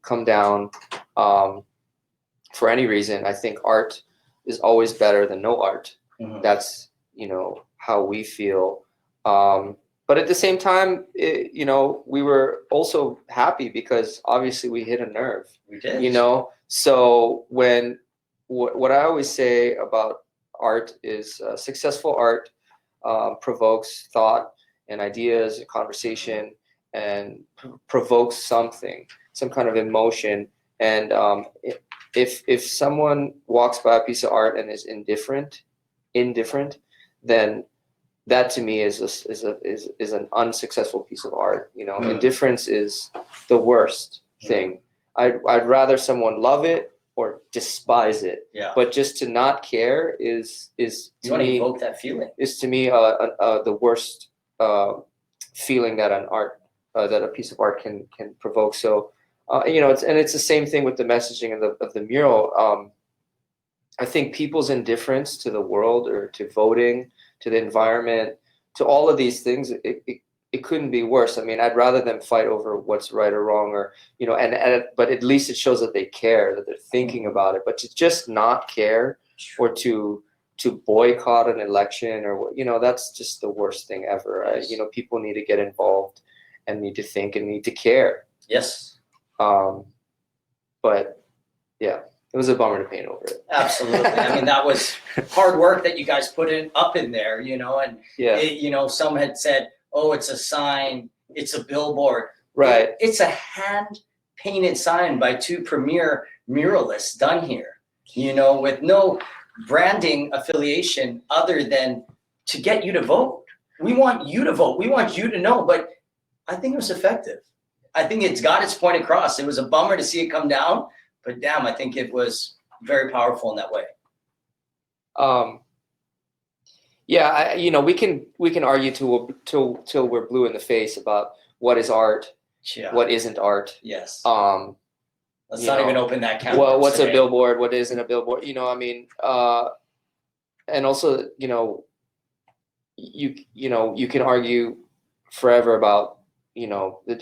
come down for any reason. I think art is always better than no art. That's, how we feel. But at the same time, we were also happy because obviously we hit a nerve. We did. So what I always say about art is successful art provokes thought and ideas and conversation, and provokes something, some kind of emotion. And if someone walks by a piece of art and is indifferent, then that to me is an unsuccessful piece of art. You know, indifference is the worst thing. I'd rather someone love it or despise it. Yeah. But just to not care is You to want to me evoke that feeling. is to me the worst feeling that that a piece of art can provoke. So you know, it's the same thing with the messaging of the mural. I think people's indifference to the world or to voting, to the environment, to all of these things, it couldn't be worse. I mean, I'd rather them fight over what's right or wrong, or, you know, but at least it shows that they care, that they're thinking about it. But to just not care or to boycott an election or, you know, that's just the worst thing ever. You know, people need to get involved and need to think and need to care. Yes. But yeah. It was a bummer to paint over it. Absolutely. I mean, that was hard work that you guys put up in there, you know, and you know, some had said, oh, it's a sign, it's a billboard. Right. It's a hand painted sign by two premier muralists done here, you know, with no branding affiliation other than to get you to vote. We want you to vote. We want you to know, but I think it was effective. I think it's got its point across. It was a bummer to see it come down. But damn, I think it was very powerful in that way. Yeah, you know, we can argue till we're blue in the face about what is art, what isn't art. Yes. Let's not even open that can. Well, what's a billboard? What isn't a billboard? You know, I mean, and also, you know, you can argue forever about, you know, the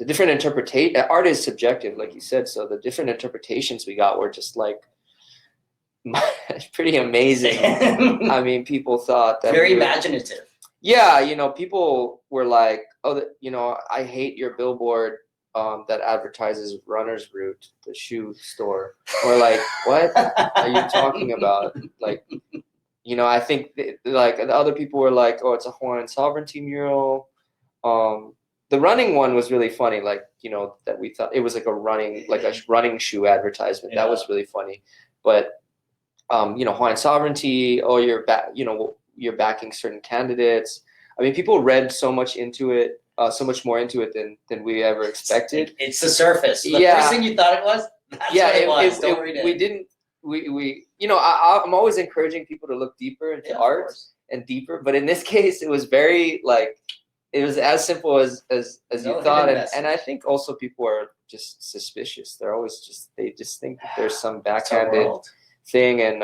different interpretation. Art is subjective, like you said. So the different interpretations we got were just like pretty amazing. I mean, people thought that very imaginative. Yeah, you know, people were like, "Oh, you know, I hate your billboard that advertises Runner's Root, the shoe store." Or like, "What are you talking about?" Like, you know, I think like the other people were like, "Oh, it's a Hawaiian sovereignty mural." The running one was really funny, like, you know, that we thought it was like a running shoe advertisement. Yeah. That was really funny. But you know, Hawaiian sovereignty, oh, you're backing certain candidates. I mean, people read so much into it, so much more into it than we ever expected. It's the surface. The first thing you thought it was, that's what it was. Don't read it. We you know, I'm always encouraging people to look deeper into art and deeper, but in this case it was very like, it was as simple as you thought, and I think also people are just suspicious. They're always they just think that there's some backhanded thing, and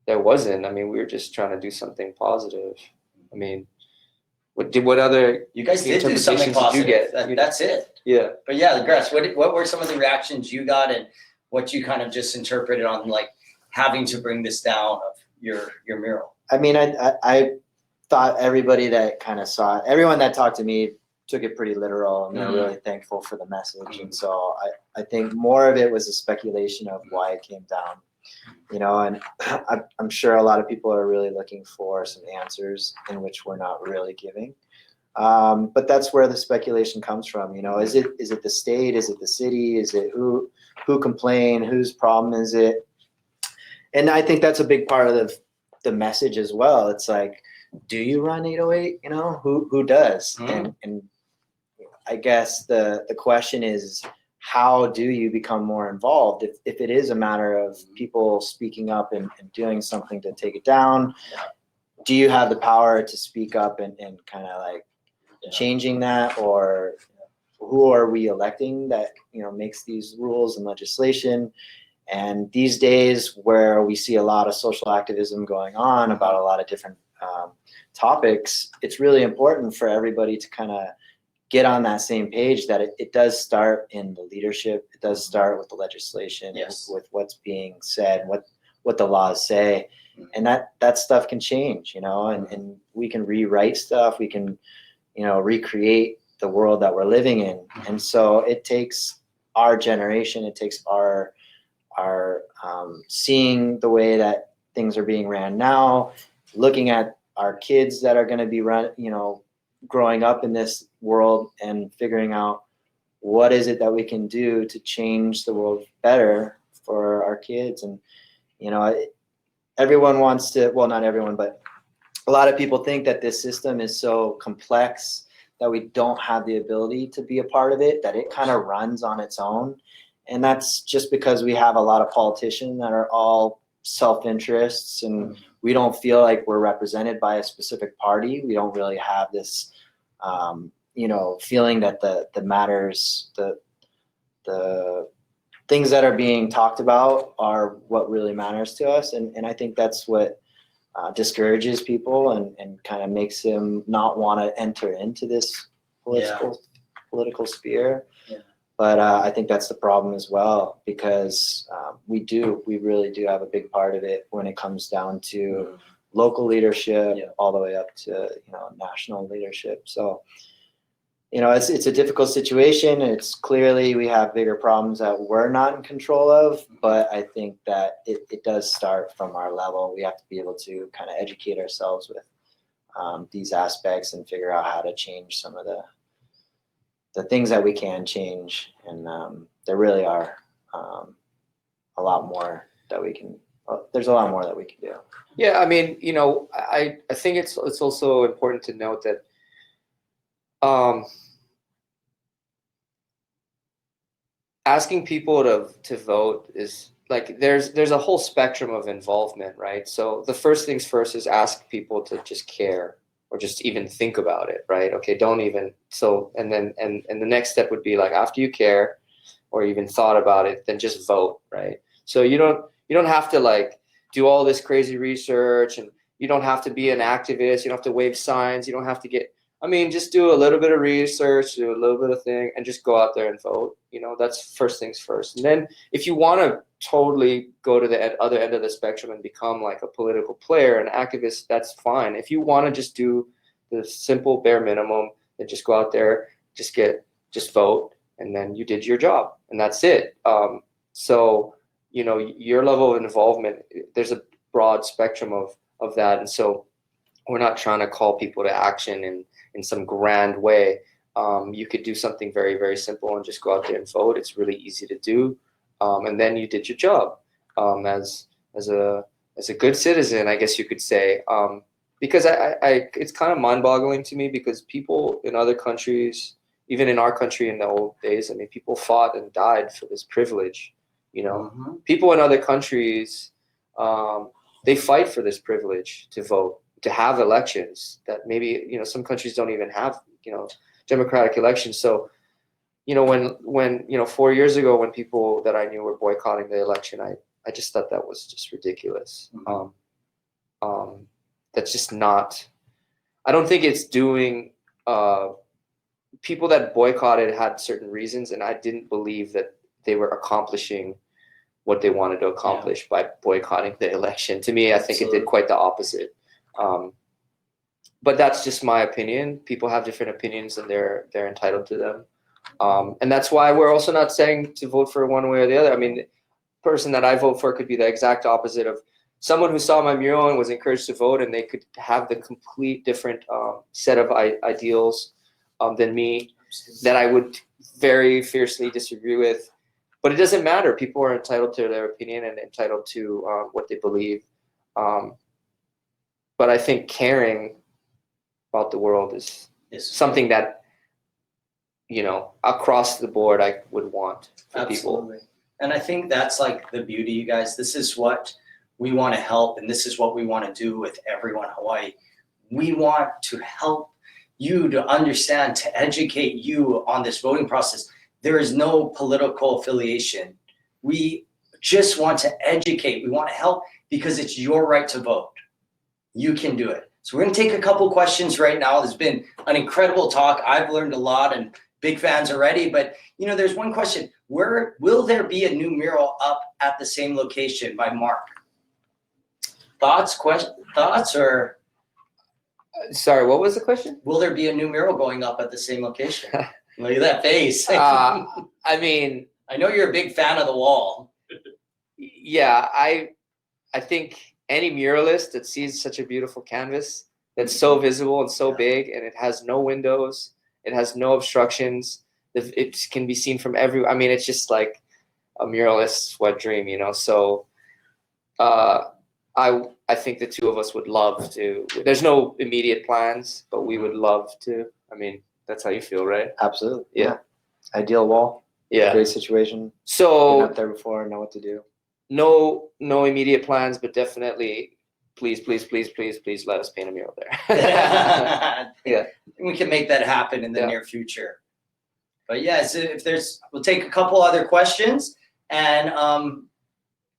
there wasn't. I mean, we were just trying to do something positive. I mean, what other you guys did do something positive? Did you get? That's it. Yeah. But yeah, Gress, what were some of the reactions you got, and what you kind of just interpreted on like having to bring this down of your mural? I mean, I thought everybody that kind of saw it, everyone that talked to me took it pretty literal, and they're really thankful for the message. And so I think more of it was a speculation of why it came down, you know, and I'm sure a lot of people are really looking for some answers in which we're not really giving. But that's where the speculation comes from, you know. Is it the state? Is it the city? Is it who complained? Whose problem is it? And I think that's a big part of the message as well. It's like, do you run 808? You know, who does? And I guess the question is, how do you become more involved? If it is a matter of people speaking up and doing something to take it down, do you have the power to speak up and kind of like changing that? Or who are we electing that, you know, makes these rules and legislation? And these days where we see a lot of social activism going on about a lot of different topics, it's really important for everybody to kind of get on that same page, that it does start in the leadership. It does start with the legislation, with what's being said, what the laws say. And that stuff can change, you know, and we can rewrite stuff. We can, you know, recreate the world that we're living in. And so it takes our generation, it takes our seeing the way that things are being ran now, looking at our kids that are going to be growing up in this world and figuring out what is it that we can do to change the world better for our kids? And, you know, everyone wants to, well, not everyone, but a lot of people think that this system is so complex that we don't have the ability to be a part of it, that it kind of runs on its own. And that's just because we have a lot of politicians that are all self-interests, and we don't feel like we're represented by a specific party. We don't really have this, you know, feeling that the matters, the things that are being talked about are what really matters to us. And I think that's what discourages people and kind of makes them not want to enter into this political sphere. Yeah. But I think that's the problem as well, because we really do have a big part of it when it comes down to local leadership, all the way up to, you know, national leadership. So, you know, it's a difficult situation. It's clearly we have bigger problems that we're not in control of, but I think that it does start from our level. We have to be able to kind of educate ourselves with these aspects and figure out how to change some of the things that we can change. And there really are a lot more that we can, there's a lot more that we can do. Yeah, I mean, you know, I think it's also important to note that asking people to vote is like, there's a whole spectrum of involvement, right? So the first things first is ask people to just care, or just even think about it, right? Okay, don't even, so, and then the next step would be like, after you care or even thought about it, then just vote, right? So you don't have to like do all this crazy research, and you don't have to be an activist, you don't have to wave signs, you don't have to get, I mean, just do a little bit of research, do a little bit of thing, and just go out there and vote. You know, that's first things first. And then if you want to totally go to the other end of the spectrum and become like a political player, an activist, that's fine. If you want to just do the simple bare minimum, then just go out there, just vote, and then you did your job, and that's it. So, you know, your level of involvement, there's a broad spectrum of that. And so we're not trying to call people to action in some grand way. You could do something very, very simple and just go out there and vote. It's really easy to do. And then you did your job as a good citizen, I guess you could say. Because it's kind of mind-boggling to me, because people in other countries, even in our country in the old days, I mean, people fought and died for this privilege. You know, people in other countries, they fight for this privilege to vote, to have elections that maybe, you know, some countries don't even have, you know, democratic elections. So, you know, when you know, 4 years ago, when people that I knew were boycotting the election, I just thought that was just ridiculous. That's just not, I don't think it's doing, people that boycotted had certain reasons, and I didn't believe that they were accomplishing what they wanted to accomplish by boycotting the election. To me, I think it did quite the opposite. But that's just my opinion. People have different opinions, and they're entitled to them. And that's why we're also not saying to vote for one way or the other. I mean, the person that I vote for could be the exact opposite of someone who saw my mural and was encouraged to vote, and they could have the complete different set of ideals than me, that I would very fiercely disagree with. But it doesn't matter. People are entitled to their opinion and entitled to what they believe. But I think caring about the world is something that, you know, across the board, I would want for people. And I think that's like the beauty, you guys. This is what we want to help, and this is what we want to do with Every1ne Hawaii. We want to help you to understand, to educate you on this voting process. There is no political affiliation. We just want to educate. We want to help, because it's your right to vote. You can do it. So we're going to take a couple questions right now. There's been an incredible talk. I've learned a lot, and big fans already. But, you know, there's one question. Where will there be a new mural up at the same location by Mark? Thoughts, or? Sorry, what was the question? Will there be a new mural going up at the same location? Look at that face. I mean, I know you're a big fan of the wall. Yeah, I think any muralist that sees such a beautiful canvas that's so visible and so big, and it has no windows, it has no obstructions, it can be seen from every. I mean, it's just like a muralist's wet dream, you know. So I think the two of us would love to. There's no immediate plans, but we would love to. I mean, that's how you feel, right? Absolutely. Yeah. Ideal wall. Yeah. Great situation. Been So up there before, know what to do. no immediate plans, but definitely please let us paint a mural there. Yeah. We can make that happen in the Yeah. near future. But yeah, so we'll take a couple other questions, and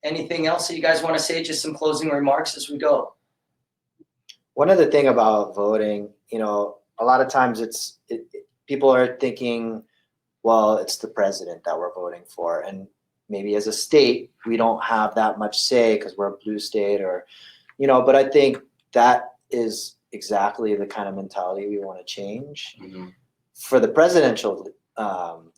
anything else that you guys want to say, just some closing remarks as we go. One other thing about voting, you know, a lot of times people are thinking, well, it's the president that we're voting for, and maybe as a state we don't have that much say because we're a blue state, or, you know, but I think that is exactly the kind of mentality we want to change for the presidential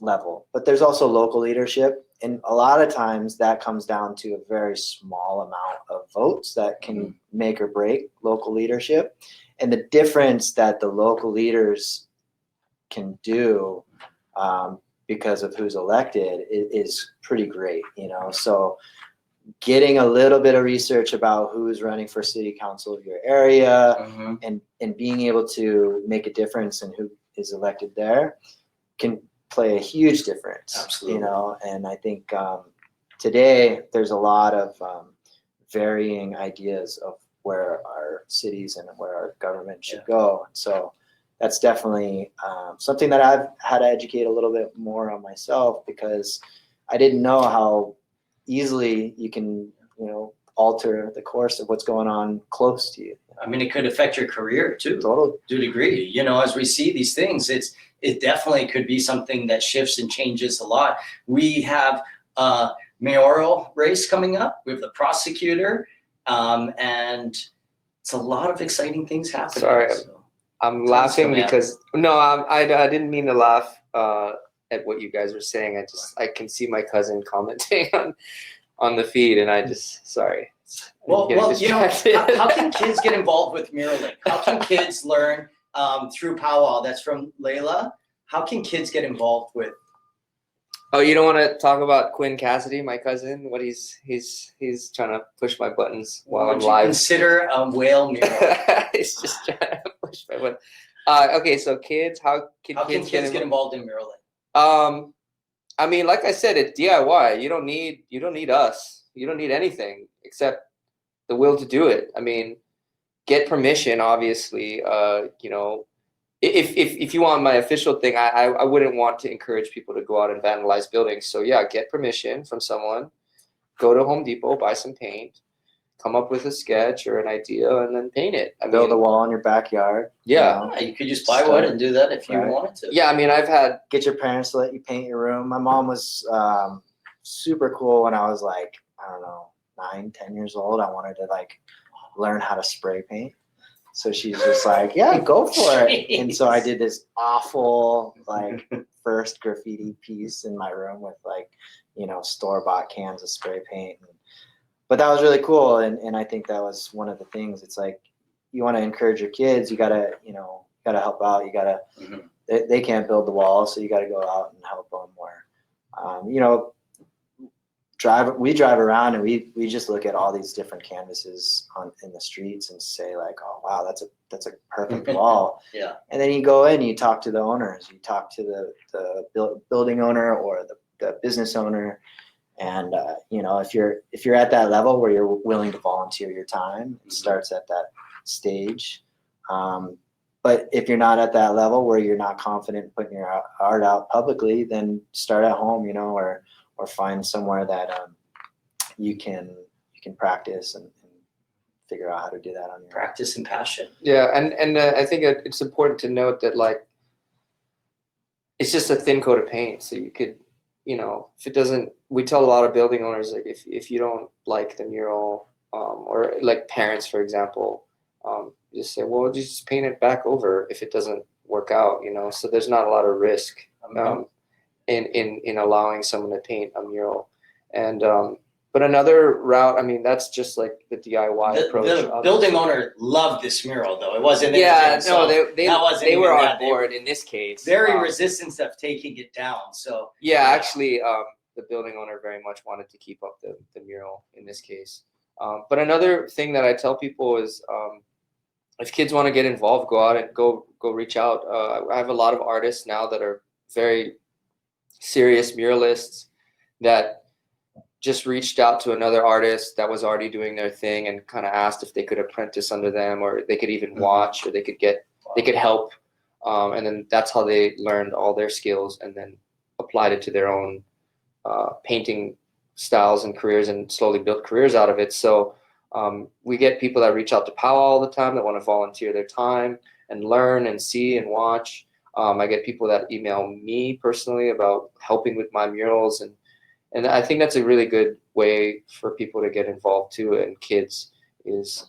level. But there's also local leadership, and a lot of times that comes down to a very small amount of votes that can make or break local leadership. And the difference that the local leaders can do because of who's elected is pretty great, you know. So getting a little bit of research about who's running for city council of your area, and being able to make a difference in who is elected there can play a huge difference. Absolutely. You know. And I think today there's a lot of varying ideas of where our cities and where our government should go. So that's definitely something that I've had to educate a little bit more on myself, because I didn't know how easily you can, you know, alter the course of what's going on close to you. I mean, it could affect your career too, Totally. to a degree. You know, as we see these things, it definitely could be something that shifts and changes a lot. We have a mayoral race coming up. We have the prosecutor, and it's a lot of exciting things happening. Sorry. So. I'm laughing Kamea. because I didn't mean to laugh at what you guys were saying. I can see my cousin commenting on the feed, and I just sorry. Well, you know, distracted. how can kids get involved with muraling? How can kids learn through Powwow? That's from Layla. How can kids get involved with? Oh, you don't want to talk about Quinn Cassidy, my cousin? What he's trying to push my buttons while I'm Would you live. consider a whale mural? He's just trying to push my buttons. Okay, so kids, how can kids get involved in muraling? I mean, like I said, it's DIY. You don't need us. You don't need anything except the will to do it. I mean, get permission, obviously. You know, if you want my official thing, I wouldn't want to encourage people to go out and vandalize buildings. So yeah, get permission from someone. Go to Home Depot, buy some paint, come up with a sketch or an idea, and then paint it. Build a wall in your backyard. Yeah. You know. You could just buy wood and do that if you wanted to. Yeah, I mean, I've had. Get your parents to let you paint your room. My mom was super cool when I was like, I don't know, 9, 10 years old. I wanted to like learn how to spray paint. So she's just like, yeah, go for it. And so I did this awful like first graffiti piece in my room with like, you know, store-bought cans of spray paint. But that was really cool. And I think that was one of the things. It's like, you want to encourage your kids, you gotta, you know, help out. You gotta, they can't build the wall, so you gotta go out and help them. Where, you know, we drive around and we just look at all these different canvases in the streets and say like, oh wow, that's a perfect wall. Yeah. And then you go in, you talk to the owners, you talk to the building owner or the business owner, and you know, if you're at that level where you're willing to volunteer your time, it starts at that stage. But if you're not at that level where you're not confident in putting your art out publicly, then start at home, you know, or find somewhere that you can practice and figure out how to do that on your practice and passion. Yeah, and I think it's important to note that like it's just a thin coat of paint, so you could, you know, if it doesn't. We tell a lot of building owners like if you don't like the mural, or like parents, for example, just say, well, just paint it back over if it doesn't work out, you know. So there's not a lot of risk. In allowing someone to paint a mural. And But another route, I mean, that's just like the DIY approach. The building owner loved this mural, though. It wasn't. Yeah, anything, no, so they were on They were board in this case. very resistant of taking it down. So yeah, actually, the building owner very much wanted to keep up the mural in this case. But another thing that I tell people is, if kids want to get involved, go out and go reach out. I have a lot of artists now that are very serious muralists that just reached out to another artist that was already doing their thing and kind of asked if they could apprentice under them, or they could even watch, or they could help. And then that's how they learned all their skills and then applied it to their own painting styles and careers, and slowly built careers out of it. So we get people that reach out to Powwow all the time that want to volunteer their time and learn and see and watch. I get people that email me personally about helping with my murals, and I think that's a really good way for people to get involved too. And kids is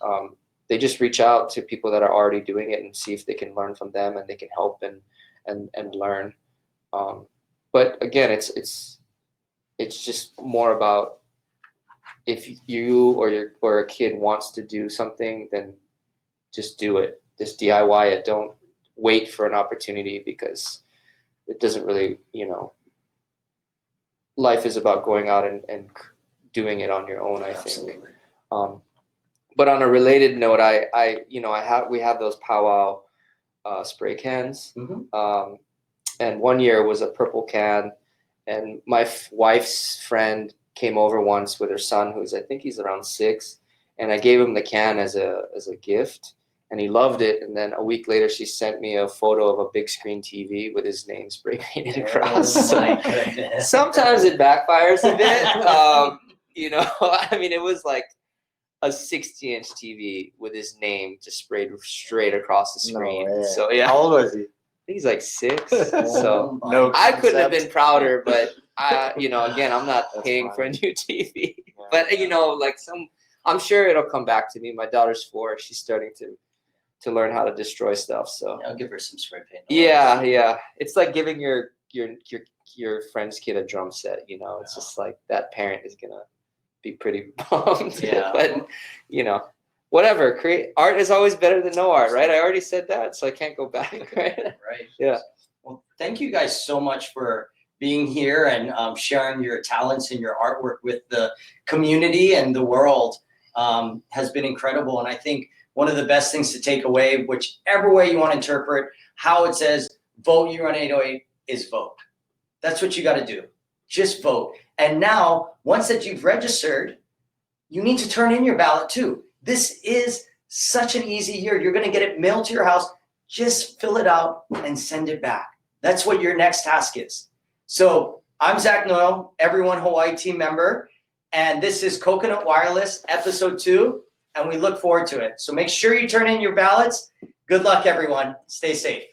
they just reach out to people that are already doing it and see if they can learn from them, and they can help and learn. But again, it's just more about, if you or a kid wants to do something, then just do it. Just DIY it. Don't wait for an opportunity, because it doesn't really, life is about going out and doing it on your own, I think. But on a related note, we have those Powwow spray cans. Mhm. And one year was a purple can, and my wife's friend came over once with her son, I think he's around 6, and I gave him the can as a gift, and he loved it. And then a week later, she sent me a photo of a big screen TV with his name spray painted across. Oh my goodness. Sometimes it backfires a bit. I mean, it was like a 60-inch TV with his name just sprayed straight across the screen. No way. So yeah, How old was he? I think he's like 6. So No I couldn't have concept. been prouder, but again, I'm not That's paying fine. for a new TV. Yeah. But I'm sure it'll come back to me. My daughter's 4; she's starting to learn how to destroy stuff. So I'll give her some spray paint. yeah, it's like giving your friend's kid a drum set. It's just like that parent is gonna be pretty bummed. Yeah. But whatever. Create art is always better than no art, right? I already said that, so I can't go back, right? Right. Yeah. Well, thank you guys so much for being here and sharing your talents and your artwork with the community and the world. Has been incredible. And I think one of the best things to take away, whichever way you want to interpret how it says vote Every1ne 808, is vote. That's what you got to do. Just vote. And now, once that you've registered, you need to turn in your ballot too. This is such an easy year. You're going to get it mailed to your house. Just fill it out and send it back. That's what your next task is. So I'm Zak Noyle, Every1ne Hawaii team member, and this is Coconut Wireless episode 2, and we look forward to it. So make sure you turn in your ballots. Good luck, everyone. Stay safe.